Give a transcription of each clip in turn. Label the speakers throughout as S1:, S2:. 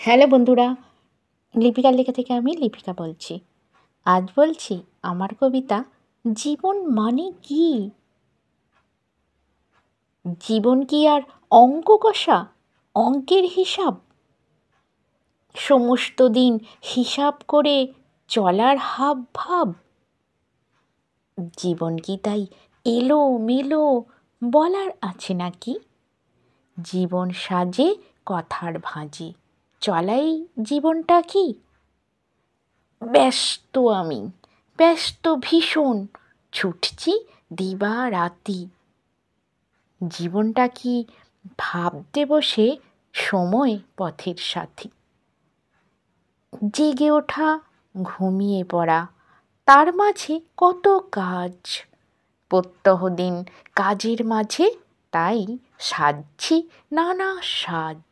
S1: Hello বন্ধুরা, লিপিকার লেখা থেকে আমি লিপিকা বলছি। আজ বলছি আমার কবিতা জীবন মানে কি। জীবন কি আর অঙ্ক কষা, অঙ্কের হিসাব? সমস্ত দিন হিসাব করে চলার হাব ভাব? জীবন কি তাই এলো মেলো বলার আছে নাকি? জীবন সাজে কথার ভাঁজে, চলাই জীবনটা কি? ব্যস্ত আমি, ব্যস্ত ভীষণ, ছুটছি দিবারাতি। জীবনটা কি ভাবতে বসে সময় পথের সাথী। জেগে ওঠা, ঘুমিয়ে পড়া, তার মাঝে কত কাজ। প্রত্যহ দিন কাজের মাঝে তাই সাজছি নানা সাজ।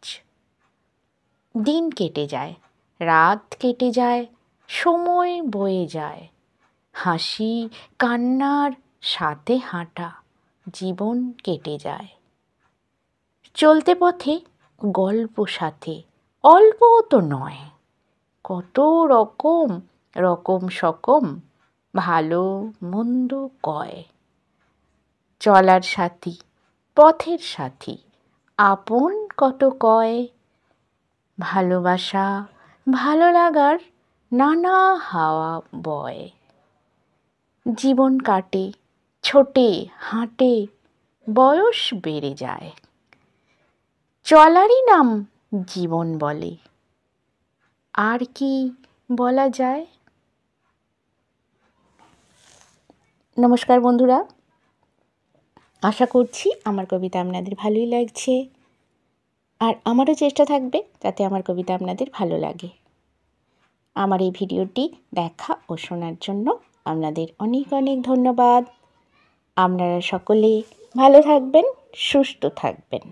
S1: দিন কেটে যায়, রাত কেটে যায়, সময় বয়ে যায়। হাসি কান্নার সাথে হাঁটা, জীবন কেটে যায়। চলতে পথে গল্প সাথে, অল্প তো নয়। কত রকম রকম সকম, ভালো মন্দ কয়। চলার সাথী, পথের সাথী, আপন কত কয়। ভালোবাসা ভালো লাগার নানা হাওয়া বয়। জীবন কাটে, ছোটে হাঁটে, বয়স বেড়ে যায়। চলারই নাম জীবন বলে, আর কি বলা যায়? নমস্কার বন্ধুরা, আশা করছি আমার কবিতা আপনাদের ভালোই লাগছে। আর আমারও চেষ্টা থাকবে যাতে আমার কবিতা আপনাদের ভালো লাগে। আমার এই ভিডিওটি দেখা ও শোনার জন্য আপনাদের অনেক অনেক ধন্যবাদ। আপনারা সকলে ভালো থাকবেন, সুস্থ থাকবেন।